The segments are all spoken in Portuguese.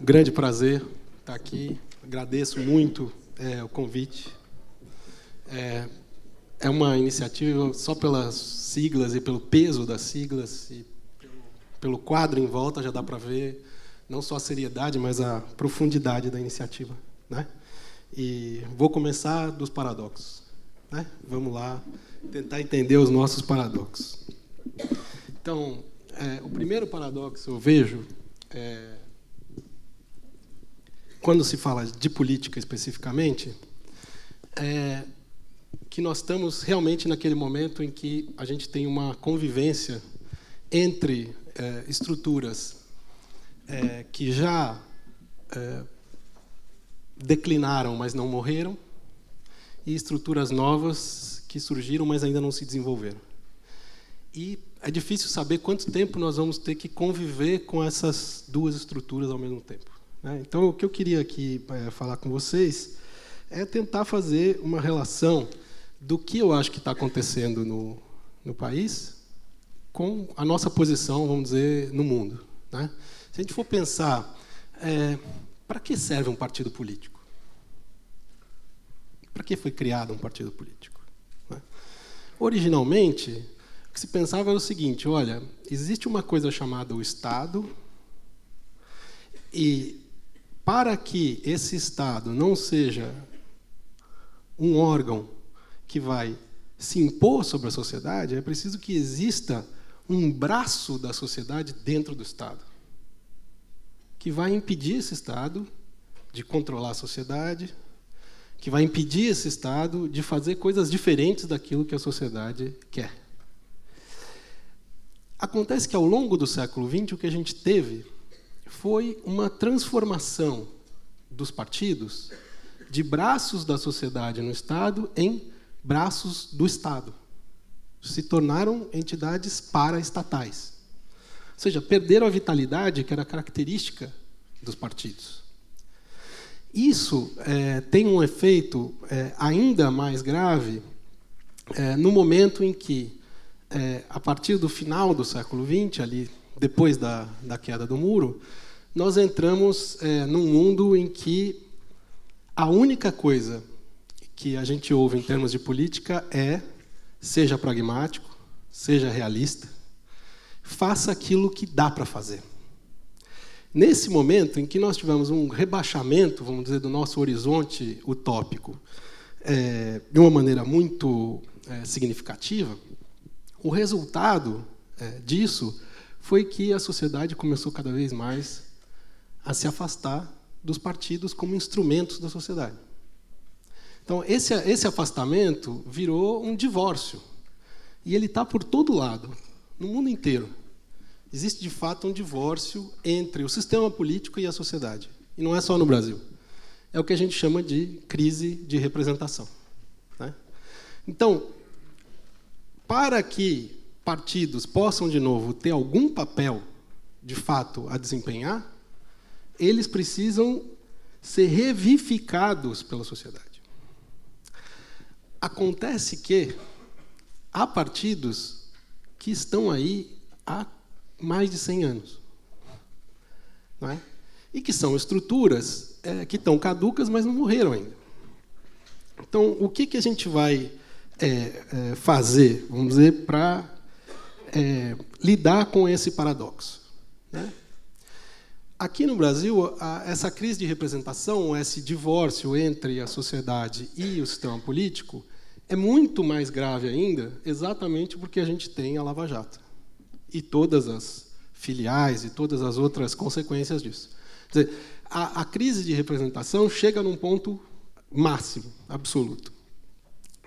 grande prazer estar aqui. Agradeço muito o convite. É uma iniciativa, só pelas siglas e pelo peso das siglas e pelo quadro em volta, já dá para ver não só a seriedade, mas a profundidade da iniciativa, né? E vou começar dos paradoxos, né? Vamos lá tentar entender os nossos paradoxos. Então, o primeiro paradoxo eu vejo, quando se fala de política especificamente, é que nós estamos realmente naquele momento em que a gente tem uma convivência entre estruturas que já declinaram, mas não morreram, e estruturas novas que surgiram, mas ainda não se desenvolveram. E é difícil saber quanto tempo nós vamos ter que conviver com essas duas estruturas ao mesmo tempo, né? Então, o que eu queria aqui falar com vocês é tentar fazer uma relação do que eu acho que está acontecendo no país com a nossa posição, vamos dizer, no mundo, né? Se a gente for pensar, para que serve um partido político? Para que foi criado um partido político, né? Originalmente, o que se pensava era o seguinte: olha, existe uma coisa chamada o Estado, e para que esse Estado não seja um órgão que vai se impor sobre a sociedade, é preciso que exista um braço da sociedade dentro do Estado, que vai impedir esse Estado de controlar a sociedade, que vai impedir esse Estado de fazer coisas diferentes daquilo que a sociedade quer. Acontece que, ao longo do século XX, o que a gente teve foi uma transformação dos partidos de braços da sociedade no Estado em braços do Estado. Se tornaram entidades paraestatais. Ou seja, perderam a vitalidade que era característica dos partidos. Isso tem um efeito ainda mais grave no momento em que, a partir do final do século XX, ali, depois da queda do muro, nós entramos num mundo em que a única coisa que a gente ouve em termos de política seja pragmático, seja realista, faça aquilo que dá para fazer. Nesse momento em que nós tivemos um rebaixamento, vamos dizer, do nosso horizonte utópico, de uma maneira muito significativa, o resultado disso foi que a sociedade começou cada vez mais a se afastar dos partidos como instrumentos da sociedade. Então, esse afastamento virou um divórcio. E ele está por todo lado, no mundo inteiro. Existe, de fato, um divórcio entre o sistema político e a sociedade. E não é só no Brasil. É o que a gente chama de crise de representação, né? Então, para que partidos possam, de novo, ter algum papel, de fato, a desempenhar, eles precisam ser revivificados pela sociedade. Acontece que há partidos que estão aí há mais de 100 anos, não é? E que são estruturas que estão caducas, mas não morreram ainda. Então, o que a gente vai fazer, vamos dizer, para lidar com esse paradoxo, né? Aqui no Brasil, essa crise de representação, esse divórcio entre a sociedade e o sistema político, é muito mais grave ainda, exatamente porque a gente tem a Lava Jato e todas as filiais e todas as outras consequências disso. Quer dizer, a crise de representação chega num ponto máximo, absoluto.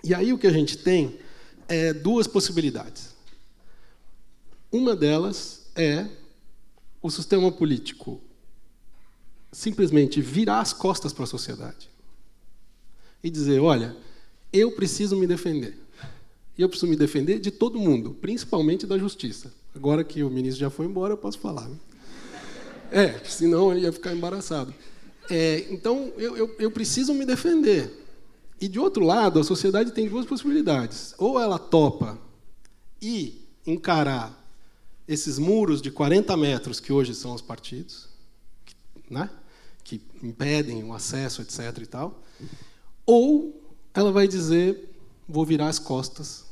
E aí o que a gente tem é duas possibilidades. Uma delas é o sistema político simplesmente virar as costas para a sociedade e dizer: olha, eu preciso me defender. E eu preciso me defender de todo mundo, principalmente da justiça. Agora que o ministro já foi embora, eu posso falar, né? Senão ele ia ficar embaraçado. Então, eu preciso me defender. E, de outro lado, a sociedade tem duas possibilidades. Ou ela topa e encarar esses muros de 40 metros que hoje são os partidos, né? que impedem o acesso, etc. e tal, ou ela vai dizer, vou virar as costas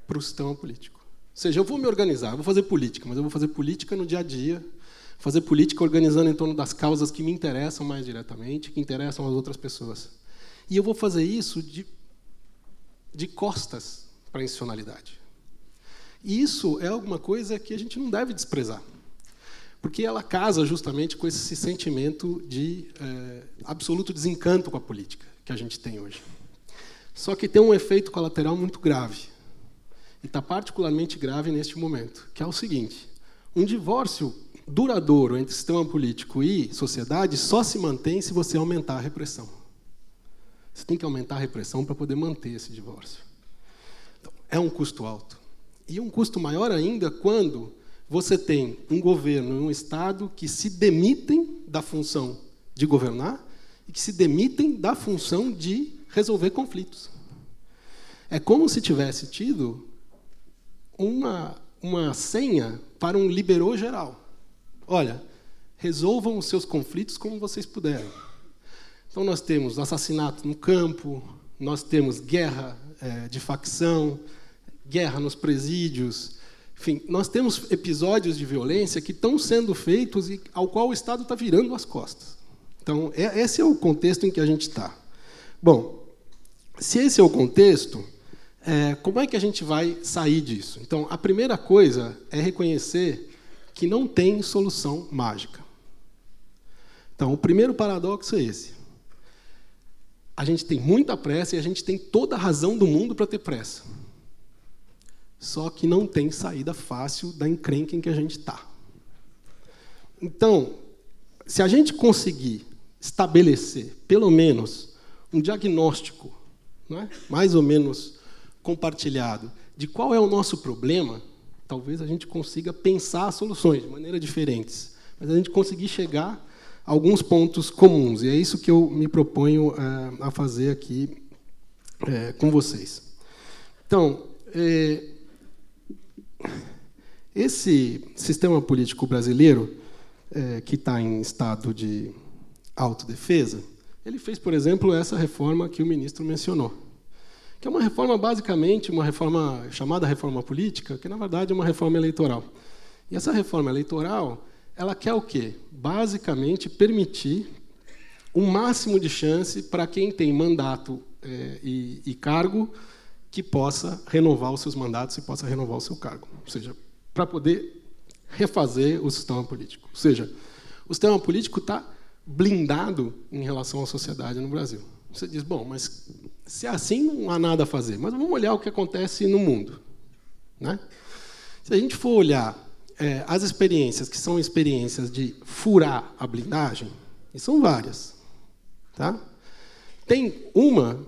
para o sistema político. Ou seja, eu vou me organizar, eu vou fazer política, mas eu vou fazer política no dia a dia, fazer política organizando em torno das causas que me interessam mais diretamente, que interessam às outras pessoas. E eu vou fazer isso de costas para a institucionalidade. E isso é alguma coisa que a gente não deve desprezar, porque ela casa justamente com esse sentimento de absoluto desencanto com a política que a gente tem hoje. Só que tem um efeito colateral muito grave, e está particularmente grave neste momento, que é o seguinte: um divórcio duradouro entre sistema político e sociedade só se mantém se você aumentar a repressão. Você tem que aumentar a repressão para poder manter esse divórcio. Então, é um custo alto. E um custo maior ainda quando você tem um governo e um Estado que se demitem da função de governar e que se demitem da função de resolver conflitos. É como se tivesse tido uma senha para um liberou geral. Olha, resolvam os seus conflitos como vocês puderem. Então, nós temos assassinato no campo, nós temos guerra de facção, guerra nos presídios, enfim, nós temos episódios de violência que estão sendo feitos e ao qual o Estado está virando as costas. Então, esse é o contexto em que a gente está. Bom, se esse é o contexto, como é que a gente vai sair disso? Então, a primeira coisa é reconhecer que não tem solução mágica. Então, o primeiro paradoxo é esse. A gente tem muita pressa e a gente tem toda a razão do mundo para ter pressa. Só que não tem saída fácil da encrenca em que a gente está. Então, se a gente conseguir estabelecer, pelo menos, um diagnóstico, né, mais ou menos compartilhado, de qual é o nosso problema, talvez a gente consiga pensar soluções de maneiras diferentes, mas a gente conseguir chegar a alguns pontos comuns, e é isso que eu me proponho a fazer aqui com vocês. Então, esse sistema político brasileiro, que está em estado de autodefesa, ele fez, por exemplo, essa reforma que o ministro mencionou, que é uma reforma, basicamente, uma reforma chamada reforma política, que, na verdade, é uma reforma eleitoral. E essa reforma eleitoral, ela quer o quê? Basicamente, permitir o máximo de chance para quem tem mandato e cargo que possa renovar os seus mandatos e possa renovar o seu cargo. Ou seja, para poder refazer o sistema político. Ou seja, o sistema político está blindado em relação à sociedade no Brasil. Você diz, bom, mas se é assim, não há nada a fazer. Mas vamos olhar o que acontece no mundo, né? Se a gente for olhar as experiências, que são experiências de furar a blindagem, e são várias, tá? Tem uma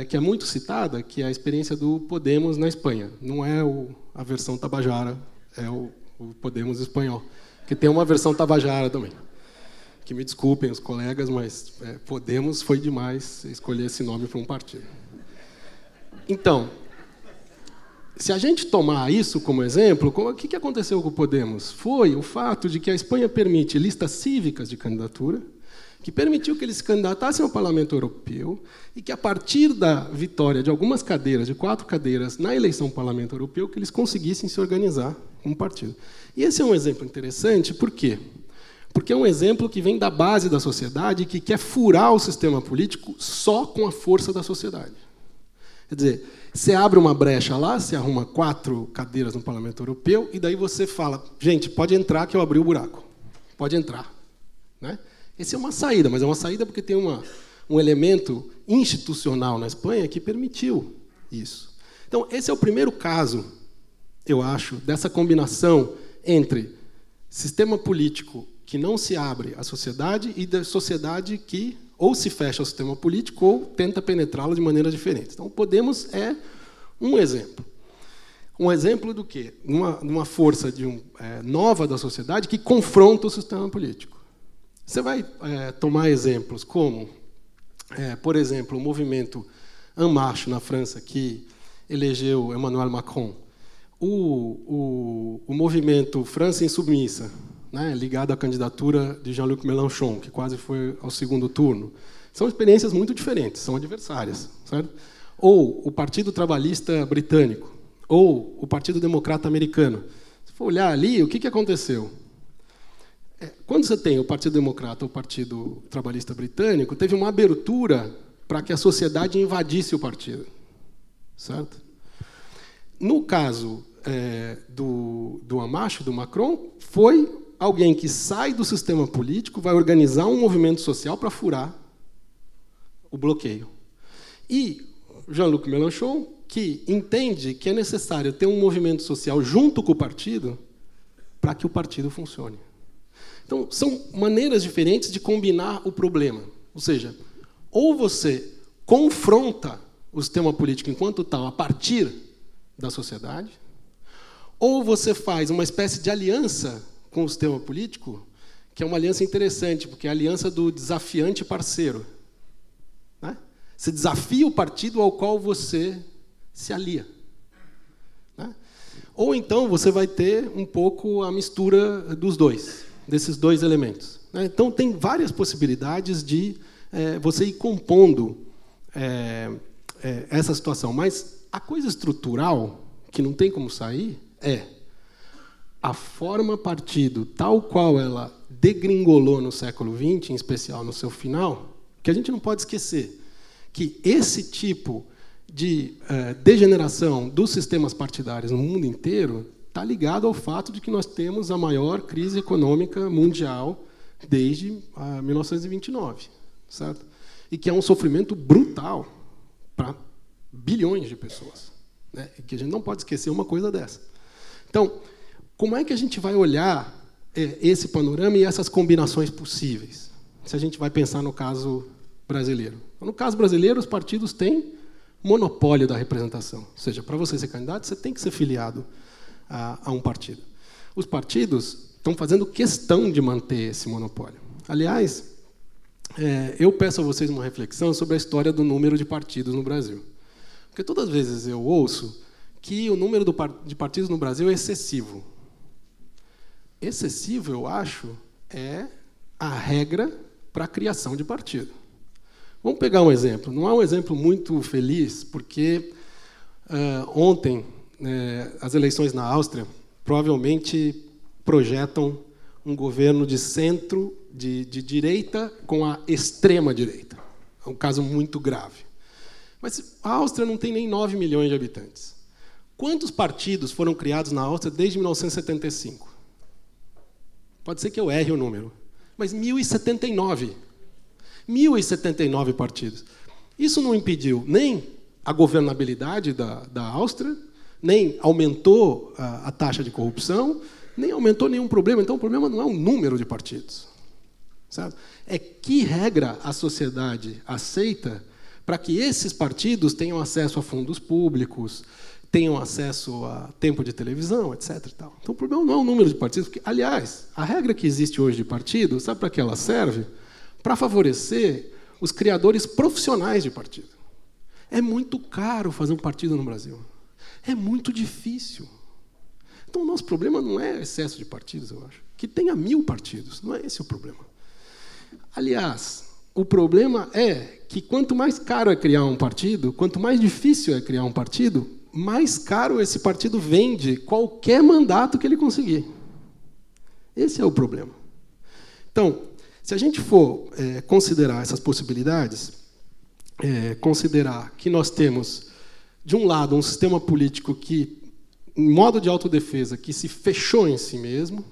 que é muito citada, que é a experiência do Podemos na Espanha. Não é a versão Tabajara, é o Podemos espanhol, que tem uma versão Tabajara também. Que me desculpem os colegas, mas Podemos foi demais escolher esse nome para um partido. Então, se a gente tomar isso como exemplo, o que aconteceu com o Podemos? Foi o fato de que a Espanha permite listas cívicas de candidatura, que permitiu que eles se candidatassem ao Parlamento Europeu e que, a partir da vitória de algumas cadeiras, de 4 cadeiras, na eleição ao Parlamento Europeu, que eles conseguissem se organizar como partido. E esse é um exemplo interessante, por quê? Porque é um exemplo que vem da base da sociedade e que quer furar o sistema político só com a força da sociedade. Quer dizer, você abre uma brecha lá, você arruma 4 cadeiras no Parlamento Europeu, e daí você fala, gente, pode entrar que eu abri o buraco. Pode entrar. Né? Essa é uma saída, mas é uma saída porque tem um elemento institucional na Espanha que permitiu isso. Então, esse é o primeiro caso, eu acho, dessa combinação entre sistema político que não se abre à sociedade e da sociedade que ou se fecha ao sistema político ou tenta penetrá-lo de maneiras diferentes. Então, o Podemos é um exemplo. Um exemplo do quê? Numa força nova da sociedade que confronta o sistema político. Você vai tomar exemplos como, por exemplo, o movimento En Marche na França, que elegeu Emmanuel Macron, o movimento França Insubmissa né, ligado à candidatura de Jean-Luc Mélenchon, que quase foi ao segundo turno. São experiências muito diferentes, são adversárias, certo? Ou o Partido Trabalhista Britânico, ou o Partido Democrata Americano. Se for olhar ali, o que aconteceu? Quando você tem o Partido Democrata ou o Partido Trabalhista Britânico, teve uma abertura para que a sociedade invadisse o partido, certo? No caso do Amacho, do Macron, foi alguém que sai do sistema político, vai organizar um movimento social para furar o bloqueio. E Jean-Luc Mélenchon, que entende que é necessário ter um movimento social junto com o partido para que o partido funcione. Então, são maneiras diferentes de combinar o problema. Ou seja, ou você confronta o sistema político enquanto tal a partir da sociedade, ou você faz uma espécie de aliança com o sistema político, que é uma aliança interessante, porque é a aliança do desafiante parceiro. Né? Você desafia o partido ao qual você se alia. Né? Ou então você vai ter um pouco a mistura dos dois, desses dois elementos. Né? Então, tem várias possibilidades de você ir compondo essa situação. Mas a coisa estrutural, que não tem como sair, é a forma partido, tal qual ela degringolou no século XX, em especial no seu final, que a gente não pode esquecer que esse tipo de degeneração dos sistemas partidários no mundo inteiro está ligado ao fato de que nós temos a maior crise econômica mundial desde 1929, certo? E que é um sofrimento brutal para bilhões de pessoas, né? E que a gente não pode esquecer uma coisa dessa. Então, como é que a gente vai olhar esse panorama e essas combinações possíveis, se a gente vai pensar no caso brasileiro? No caso brasileiro, os partidos têm monopólio da representação. Ou seja, para você ser candidato, você tem que ser filiado a um partido. Os partidos estão fazendo questão de manter esse monopólio. Aliás, eu peço a vocês uma reflexão sobre a história do número de partidos no Brasil. Porque todas as vezes eu ouço que o número de partidos no Brasil é excessivo. Excessivo, eu acho, é a regra para a criação de partido. Vamos pegar um exemplo. Não é um exemplo muito feliz, porque ontem as eleições na Áustria provavelmente projetam um governo de centro, de direita, com a extrema-direita. É um caso muito grave. Mas a Áustria não tem nem 9 milhões de habitantes. Quantos partidos foram criados na Áustria desde 1975? Pode ser que eu erre o número, mas 1.079. 1.079 partidos. Isso não impediu nem a governabilidade da Áustria, nem aumentou a taxa de corrupção, nem aumentou nenhum problema. Então, o problema não é o número de partidos. Certo? É que regra a sociedade aceita para que esses partidos tenham acesso a fundos públicos, tenham acesso a tempo de televisão, etc. E tal. Então, o problema não é o número de partidos, porque, aliás, a regra que existe hoje de partido, sabe para que ela serve? Para favorecer os criadores profissionais de partido. É muito caro fazer um partido no Brasil. É muito difícil. Então, o nosso problema não é excesso de partidos, eu acho. Que tenha 1000 partidos, não é esse o problema. Aliás, o problema é que quanto mais caro é criar um partido, quanto mais difícil é criar um partido, mais caro esse partido vende qualquer mandato que ele conseguir. Esse é o problema. Então, se a gente for considerar essas possibilidades, considerar que nós temos, de um lado, um sistema político que, em modo de autodefesa, que se fechou em si mesmo,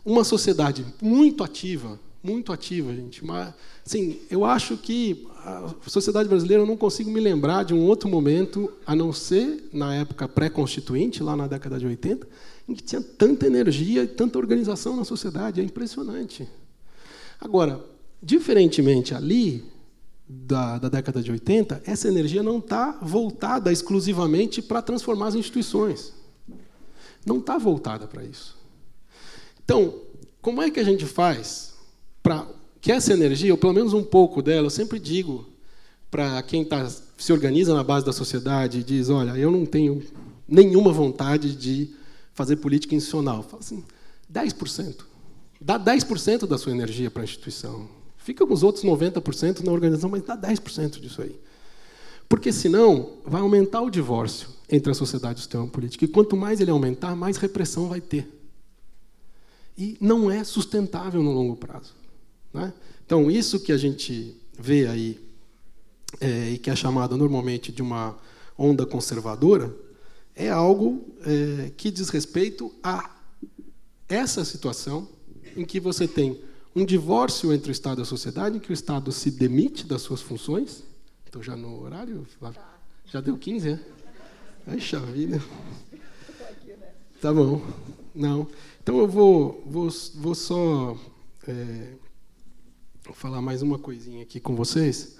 uma sociedade muito ativa, gente. Mas, assim, eu acho que a sociedade brasileira, eu não consigo me lembrar de um outro momento, a não ser na época pré-constituinte, lá na década de 80, em que tinha tanta energia e tanta organização na sociedade. É impressionante. Agora, diferentemente ali, da década de 80, essa energia não está voltada exclusivamente para transformar as instituições. Não está voltada para isso. Então, como é que a gente faz para que essa energia, ou pelo menos um pouco dela, eu sempre digo para quem se organiza na base da sociedade e diz, olha, eu não tenho nenhuma vontade de fazer política institucional. Fala assim, 10%. Dá 10% da sua energia para a instituição. Fica com os outros 90% na organização, mas dá 10% disso aí. Porque, senão, vai aumentar o divórcio entre a sociedade e o sistema político. E quanto mais ele aumentar, mais repressão vai ter. E não é sustentável no longo prazo, né? Então, isso que a gente vê aí, e que é chamado normalmente de uma onda conservadora, é algo que diz respeito a essa situação em que você tem um divórcio entre o Estado e a sociedade, em que o Estado se demite das suas funções. Estou já no horário? Já deu 15, é? Aixa vida. Tá bom. Não. Então eu vou só falar mais uma coisinha aqui com vocês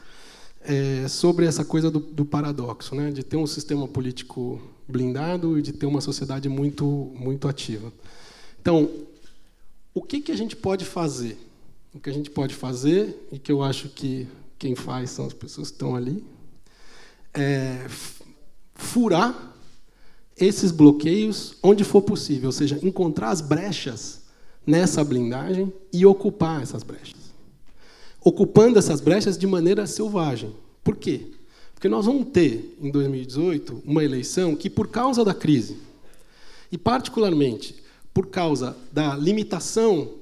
sobre essa coisa do paradoxo, né? De ter um sistema político blindado e de ter uma sociedade muito, muito ativa. Então, o que a gente pode fazer? O que a gente pode fazer, e que eu acho que quem faz são as pessoas que estão ali, é furar esses bloqueios onde for possível, ou seja, encontrar as brechas nessa blindagem e ocupar essas brechas. Ocupando essas brechas de maneira selvagem. Por quê? Porque nós vamos ter, em 2018, uma eleição que, por causa da crise, e particularmente por causa da limitação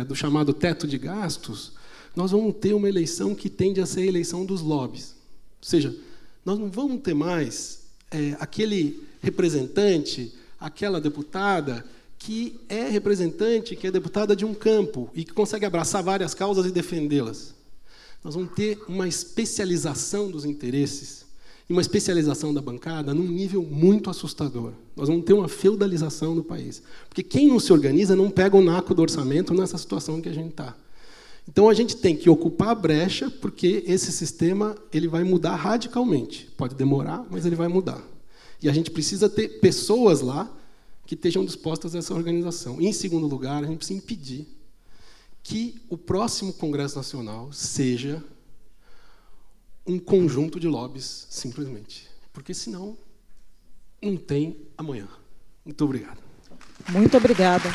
do chamado teto de gastos, nós vamos ter uma eleição que tende a ser a eleição dos lobbies. Ou seja, nós não vamos ter mais aquele representante, aquela deputada que é representante, que é deputada de um campo e que consegue abraçar várias causas e defendê-las. Nós vamos ter uma especialização dos interesses e uma especialização da bancada num nível muito assustador. Nós vamos ter uma feudalização do país. Porque quem não se organiza não pega o naco do orçamento nessa situação em que a gente está. Então, a gente tem que ocupar a brecha, porque esse sistema ele vai mudar radicalmente. Pode demorar, mas ele vai mudar. E a gente precisa ter pessoas lá que estejam dispostas a essa organização. E, em segundo lugar, a gente precisa impedir que o próximo Congresso Nacional seja um conjunto de lobbies, simplesmente. Porque, senão, não tem amanhã. Muito obrigado. Muito obrigada.